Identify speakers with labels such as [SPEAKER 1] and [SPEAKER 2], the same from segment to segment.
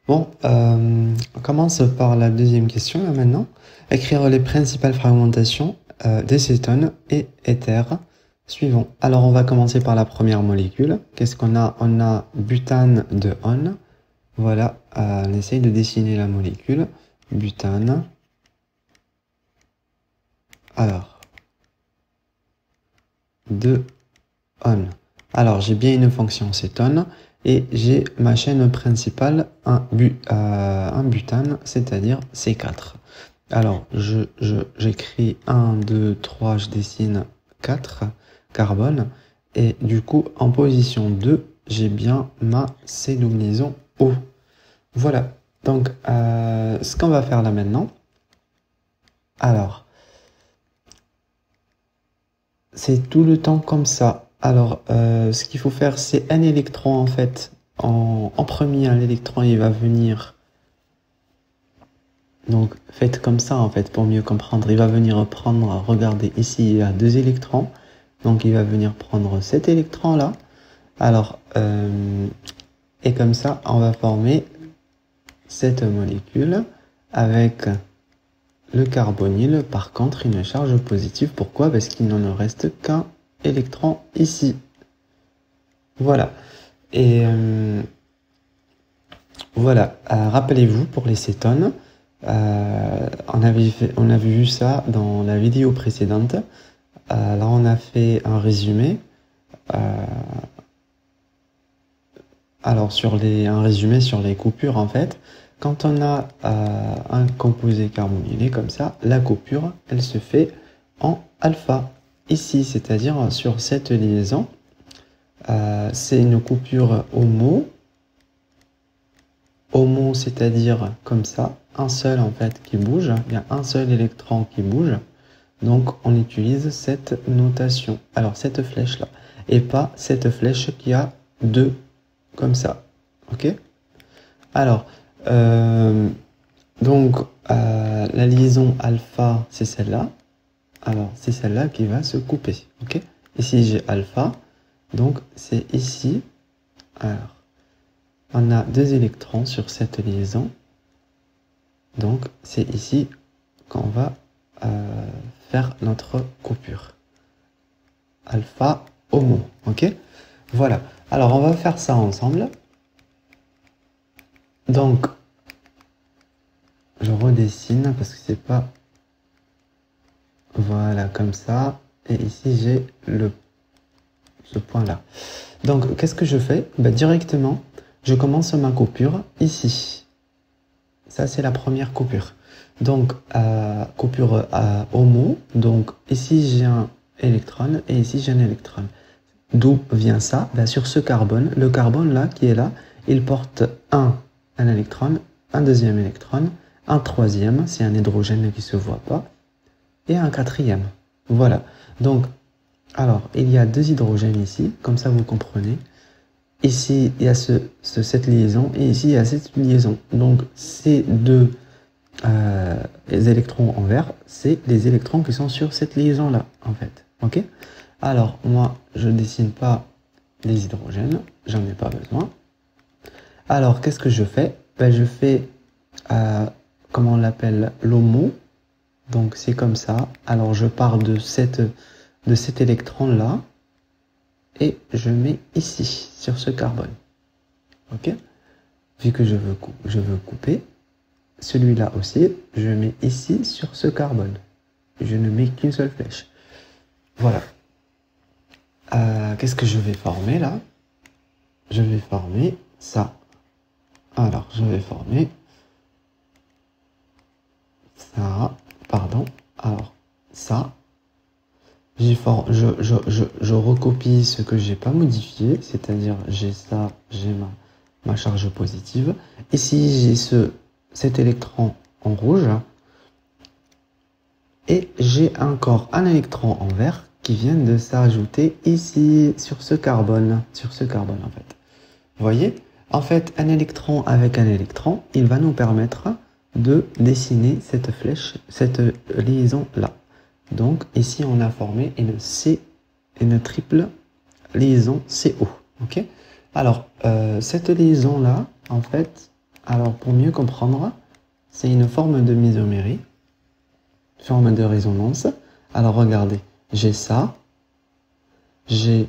[SPEAKER 1] Bon, on commence par la deuxième question là maintenant. Écrire les principales fragmentations des cétones et éthers suivants. Alors on va commencer par la première molécule. Qu'est-ce qu'on a? On a butane de on. Voilà, on essaye de dessiner la molécule. Butane. Alors, de on. Alors j'ai bien une fonction cétone. Et j'ai ma chaîne principale, un butane, c'est-à-dire C4. Alors, j'écris 1, 2, 3, je dessine 4 carbone. Et du coup, en position 2, j'ai bien ma C-double-liaison O. Voilà. Donc, ce qu'on va faire là maintenant, alors, c'est tout le temps comme ça. Alors, ce qu'il faut faire, c'est un électron, en fait. En premier, l'électron, il va venir. Donc, faites comme ça, en fait, pour mieux comprendre. Il va venir prendre, regardez, ici, il y a 2 électrons. Donc, il va venir prendre cet électron-là. Alors, et comme ça, on va former cette molécule avec le carbonyle. Par contre, une charge positive. Pourquoi? Parce qu'il n'en reste qu'un électron ici. Voilà. Et voilà. Rappelez-vous, pour les cétones, on avait vu ça dans la vidéo précédente. Là, on a fait un résumé. Alors, un résumé sur les coupures, en fait. Quand on a un composé carbonylé comme ça, la coupure, elle se fait en alpha. Ici, c'est-à-dire sur cette liaison, c'est une coupure homo. Homo, c'est-à-dire comme ça, un seul en fait qui bouge, il y a un seul électron qui bouge. Donc, on utilise cette notation. Alors, cette flèche-là. Et pas cette flèche qui a 2 comme ça. Ok? Alors, donc, la liaison alpha, c'est celle-là. Alors, c'est celle-là qui va se couper. Ok? Ici, j'ai alpha. Donc, c'est ici. Alors, on a 2 électrons sur cette liaison. Donc, c'est ici qu'on va faire notre coupure. Alpha homo. Ok? Voilà. Alors, on va faire ça ensemble. Donc, je redessine parce que c'est pas... Voilà, comme ça. Et ici, j'ai ce point-là. Donc, qu'est-ce que je fais? Directement, je commence ma coupure ici. Ça, c'est la première coupure. Donc, coupure homo. Donc, ici, j'ai un électron et ici, j'ai un électron. D'où vient ça? Sur ce carbone, le carbone là, qui est là, il porte un électron, un deuxième électron, un troisième, c'est un hydrogène qui ne se voit pas, et un quatrième. Voilà. Donc, alors, il y a 2 hydrogènes ici, comme ça vous comprenez. Ici, il y a cette liaison, et ici, il y a cette liaison. Donc, ces 2 les électrons en vert, c'est les électrons qui sont sur cette liaison-là, en fait. Ok? Alors, moi, je ne dessine pas les hydrogènes, j'en ai pas besoin. Alors, qu'est-ce que je fais? Je fais, comment on l'appelle, l'homo. Donc, c'est comme ça. Alors, je pars de cet électron-là et je mets ici, sur ce carbone. Ok? Vu que je veux couper, celui-là aussi, je mets ici, sur ce carbone. Je ne mets qu'une seule flèche. Voilà. Qu'est-ce que je vais former là? Je vais former ça. Alors, je vais former ça. Pardon. Alors, ça. Je recopie ce que j'ai pas modifié, c'est-à-dire j'ai ça, j'ai ma charge positive. Ici, j'ai cet électron en rouge. Et j'ai encore un électron en vert qui vient de s'ajouter ici, sur ce carbone. Sur ce carbone, en fait. Vous voyez? En fait, un électron avec un électron, il va nous permettre de dessiner cette flèche, cette liaison-là. Donc, ici, on a formé une triple liaison CO. Ok? Alors, cette liaison-là, en fait, Alors, pour mieux comprendre, c'est une forme de mésomérie, forme de résonance. Alors, regardez, j'ai ça, j'ai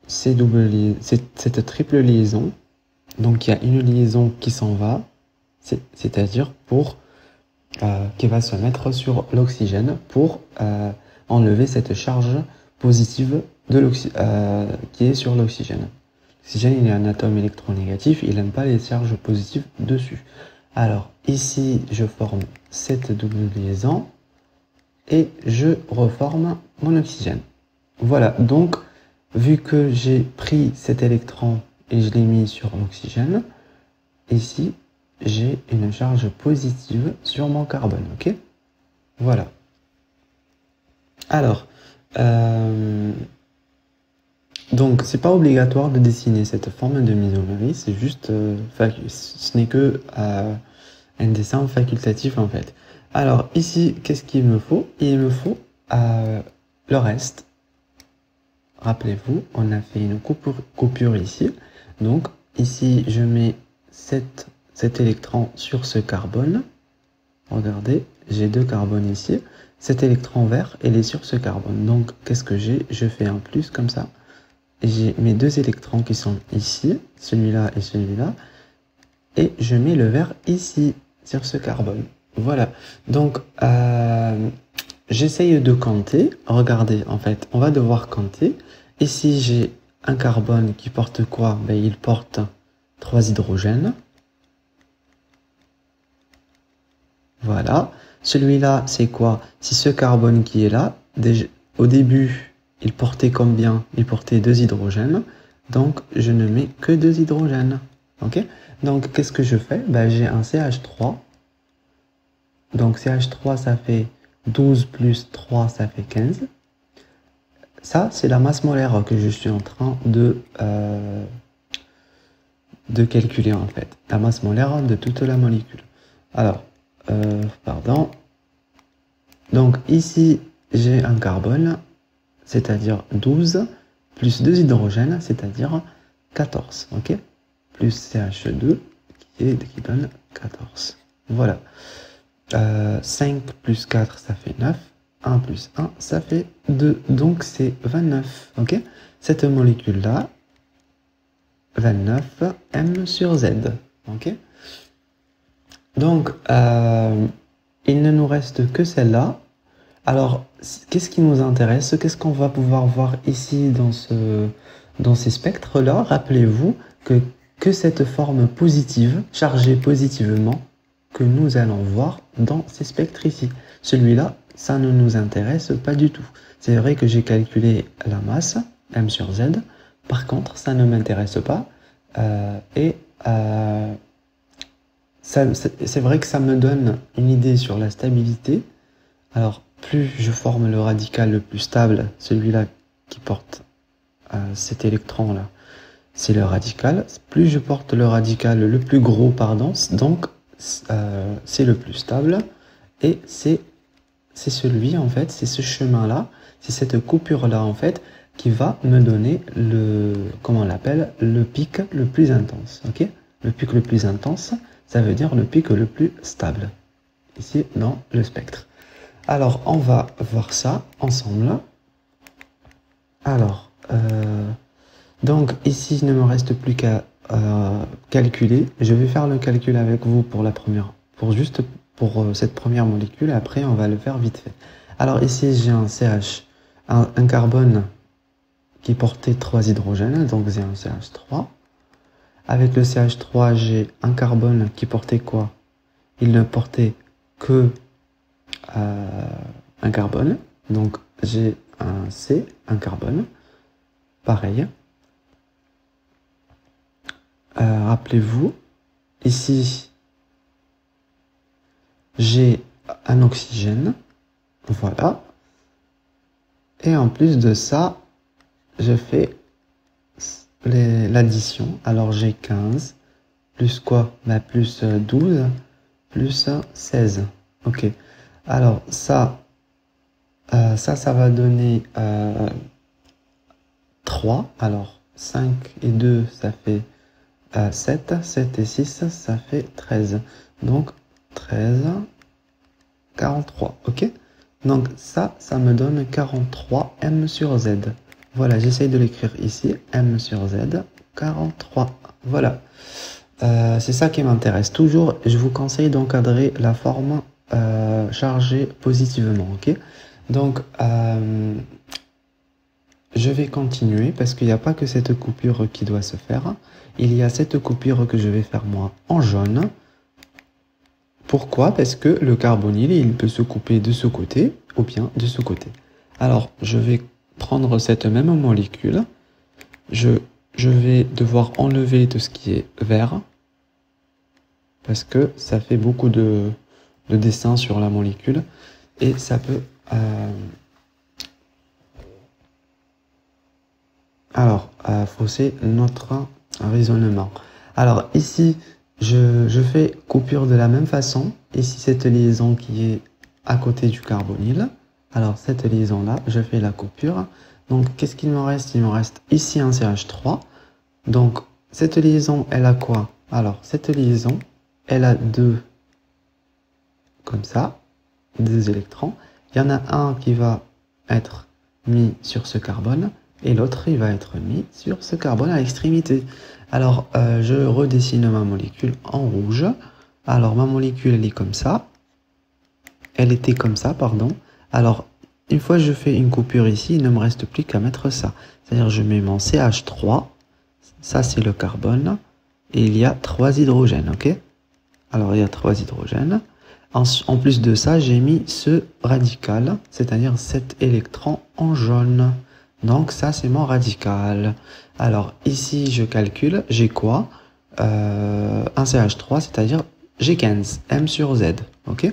[SPEAKER 1] cette triple liaison. Donc, il y a une liaison qui s'en va, c'est-à-dire pour qui va se mettre sur l'oxygène pour enlever cette charge positive qui est sur l'oxygène. L'oxygène, il est un atome électronégatif, il n'aime pas les charges positives dessus. Alors, ici, je forme cette double liaison et je reforme mon oxygène. Voilà, donc, vu que j'ai pris cet électron et je l'ai mis sur l'oxygène, ici, j'ai une charge positive sur mon carbone, ok? Voilà. Alors, donc, c'est pas obligatoire de dessiner cette forme de mésomérie, c'est juste, ce n'est que un dessin facultatif en fait. Alors, ici, qu'est-ce qu'il me faut? Il me faut le reste. Rappelez-vous, on a fait une coupure ici. Donc, ici, je mets cet électron sur ce carbone. Regardez, j'ai deux carbones ici. Cet électron vert, il est sur ce carbone. Donc, qu'est-ce que j'ai? Je fais un plus comme ça. Et j'ai mes deux électrons qui sont ici, celui-là et celui-là. Et je mets le vert ici, sur ce carbone. Voilà. Donc, j'essaye de compter. Regardez, en fait, on va devoir compter. Ici, j'ai un carbone qui porte quoi? Ben, il porte 3 hydrogènes. Voilà. Celui-là, c'est quoi? C'est ce carbone qui est là. Déjà, au début, il portait combien? Il portait 2 hydrogènes. Donc, je ne mets que 2 hydrogènes. Ok? Donc, qu'est-ce que je fais? Ben, j'ai un CH3. Donc, CH3, ça fait 12 plus 3, ça fait 15. Ça, c'est la masse molaire que je suis en train de calculer, en fait. La masse molaire de toute la molécule. Alors, pardon. Donc, ici, j'ai un carbone, c'est-à-dire 12, plus 2 hydrogènes, c'est-à-dire 14. Ok? Plus CH2, qui donne 14. Voilà. 5 plus 4, ça fait 9. 1 plus 1, ça fait 2. Donc, c'est 29. Ok? Cette molécule-là, 29 M sur Z. Ok? Donc, il ne nous reste que celle-là. Alors, qu'est-ce qui nous intéresse? Qu'est-ce qu'on va pouvoir voir ici dans ces spectres-là? Rappelez-vous que cette forme positive, chargée positivement, que nous allons voir dans ces spectres ici. Celui-là, ça ne nous intéresse pas du tout. C'est vrai que j'ai calculé la masse, M sur Z. Par contre, ça ne m'intéresse pas. C'est vrai que ça me donne une idée sur la stabilité. Alors, plus je forme le radical le plus stable, celui-là qui porte cet électron-là, c'est le radical. Plus je porte le radical le plus gros par dense, donc c'est le plus stable. Et c'est celui, en fait, c'est ce chemin-là, c'est cette coupure-là, en fait, qui va me donner comment on l'appelle, le pic le plus intense. Ok? Le pic le plus intense, ça veut dire le pic le plus stable, ici dans le spectre. Alors, on va voir ça ensemble. Alors, donc ici, il ne me reste plus qu'à calculer. Je vais faire le calcul avec vous pour cette première molécule, et après, on va le faire vite fait. Alors ici, j'ai un CH, un carbone qui portait 3 hydrogènes, donc j'ai un CH3. Avec le CH3, j'ai un carbone qui portait quoi? Il ne portait que un carbone, donc j'ai un C, un carbone, pareil. Rappelez-vous, ici, j'ai un oxygène, voilà. Et en plus de ça, je fais l'addition. Alors j'ai 15, plus quoi? Bah, plus 12, plus 16. Ok. Alors ça va donner 3. Alors 5 et 2, ça fait 7, 7 et 6, ça fait 13. Donc 13, 43, ok? Donc ça me donne 43 m sur z. Voilà, j'essaye de l'écrire ici, m sur z, 43. Voilà, c'est ça qui m'intéresse. Toujours, je vous conseille d'encadrer la forme chargée positivement, ok? Donc, je vais continuer parce qu'il n'y a pas que cette coupure qui doit se faire. Il y a cette coupure que je vais faire moi en jaune. Pourquoi? Parce que le carbonyle, il peut se couper de ce côté ou bien de ce côté. Alors, je vais prendre cette même molécule. Je vais devoir enlever tout ce qui est vert parce que ça fait beaucoup de dessins sur la molécule et ça peut... fausser notre raisonnement. Alors ici, je fais coupure de la même façon. Ici, cette liaison qui est à côté du carbonyle. Alors cette liaison-là, je fais la coupure. Donc qu'est-ce qu'il me reste? Il me reste ici un CH3. Donc cette liaison, elle a quoi? Alors cette liaison, elle a deux, comme ça, deux électrons. Il y en a un qui va être mis sur ce carbone et l'autre, il va être mis sur ce carbone à l'extrémité. Alors, je redessine ma molécule en rouge. Alors, ma molécule, elle est comme ça. Elle était comme ça, pardon. Alors, une fois que je fais une coupure ici, il ne me reste plus qu'à mettre ça. C'est-à-dire, je mets mon CH3. Ça, c'est le carbone. Et il y a 3 hydrogènes, ok? Alors, il y a 3 hydrogènes. En plus de ça, j'ai mis ce radical, c'est-à-dire cet électron en jaune. Donc ça, c'est mon radical. Alors ici, je calcule, j'ai quoi? Un CH3, c'est-à-dire j'ai 15, M sur Z. Ok?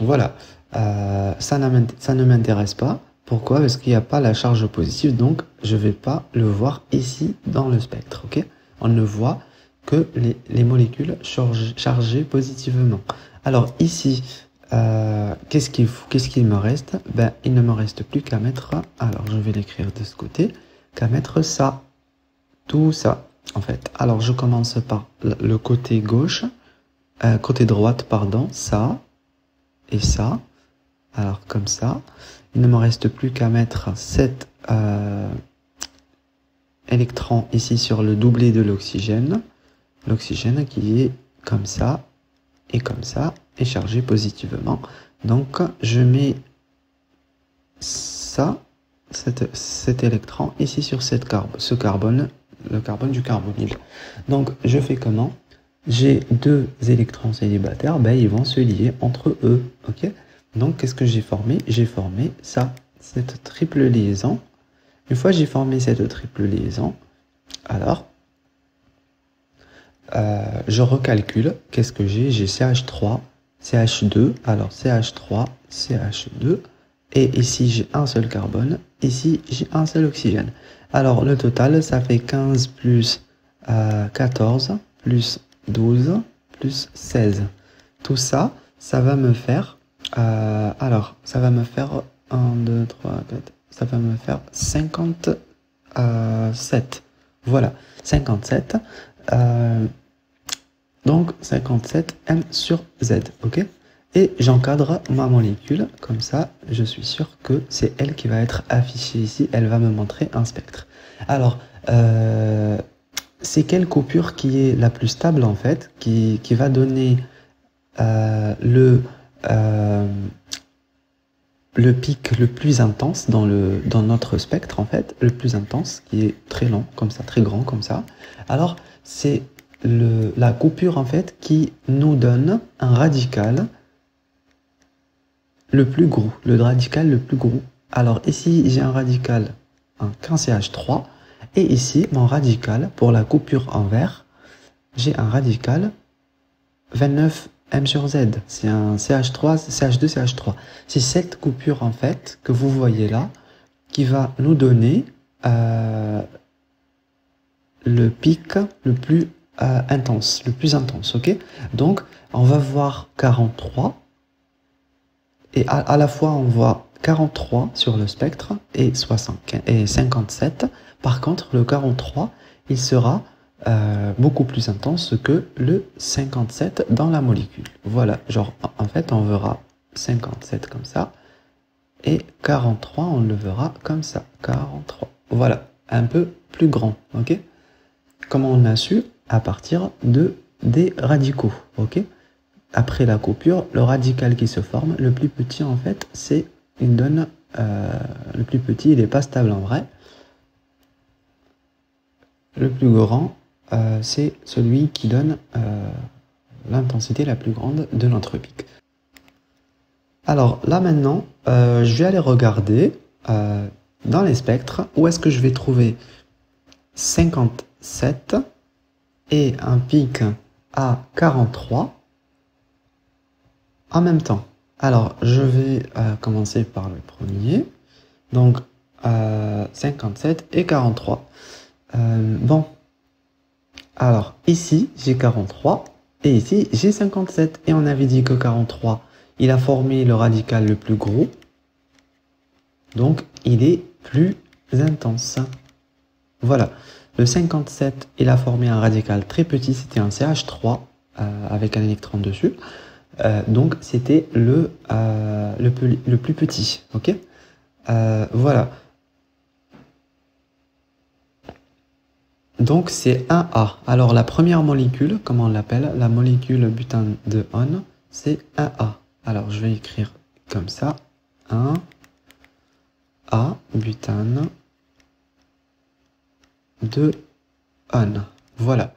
[SPEAKER 1] Voilà. Ça ne m'intéresse pas. Pourquoi? Parce qu'il n'y a pas la charge positive, donc je ne vais pas le voir ici dans le spectre. Ok? On ne voit que les molécules chargées positivement. Alors ici, qu'est-ce qu'il me reste? Ben, il ne me reste plus qu'à mettre, alors je vais l'écrire de ce côté, qu'à mettre ça, tout ça, en fait. Alors je commence par le côté gauche, côté droite, pardon, ça et ça. Alors comme ça, il ne me reste plus qu'à mettre cet électron ici sur le doublet de l'oxygène qui est comme ça, et comme ça, est chargé positivement. Donc, je mets ça, cet électron ici sur ce carbone, le carbone du carbonyle. Donc, je fais comment? J'ai deux électrons célibataires, ben, ils vont se lier entre eux, ok? Donc, qu'est-ce que j'ai formé? J'ai formé ça, cette triple liaison. Une fois que j'ai formé cette triple liaison, alors, je recalcule, qu'est-ce que j'ai? J'ai CH3, CH2, alors CH3, CH2, et ici j'ai un seul carbone, ici j'ai un seul oxygène. Alors le total, ça fait 15 plus 14, plus 12, plus 16. Tout ça, ça va me faire, ça va me faire 1, 2, 3, 4, ça va me faire 57. Voilà, 57. Donc 57 M sur Z, ok? Et j'encadre ma molécule, comme ça, je suis sûr que c'est elle qui va être affichée ici, elle va me montrer un spectre. Alors, c'est quelle coupure qui est la plus stable en fait, qui va donner le pic le plus intense dans notre spectre en fait, le plus intense, qui est très long, comme ça, très grand comme ça. Alors, c'est la coupure en fait qui nous donne un radical le plus gros, le radical le plus gros. Alors ici j'ai un radical, un 15CH3, et ici mon radical pour la coupure en vert, j'ai un radical 29 M sur Z, c'est un CH3, CH2, CH3. C'est cette coupure en fait que vous voyez là qui va nous donner le pic le plus intense, ok? Donc, on va voir 43, et à la fois, on voit 43 sur le spectre et 57. Par contre, le 43, il sera beaucoup plus intense que le 57 dans la molécule. Voilà, genre en fait on verra 57 comme ça et 43 on le verra comme ça, 43. Voilà, un peu plus grand, ok? Comment on a su? À partir des radicaux, ok? Après la coupure, le radical qui se forme, le plus petit en fait, il donne, le plus petit, il n'est pas stable en vrai. Le plus grand, c'est celui qui donne l'intensité la plus grande de notre pic. Alors là maintenant, je vais aller regarder dans les spectres où est-ce que je vais trouver 57 et un pic à 43 en même temps. Alors je vais commencer par le premier, donc 57 et 43. Bon, alors ici j'ai 43 et ici j'ai 57 et on avait dit que 43 il a formé le radical le plus gros, donc il est plus intense. Voilà, le 57 il a formé un radical très petit, c'était un CH3 avec un électron dessus, donc c'était le plus petit, ok. Voilà. Donc c'est 1A. Alors la première molécule, comment on l'appelle? La molécule butane de On, c'est 1A. Alors je vais écrire comme ça, 1A, butane de On. Voilà.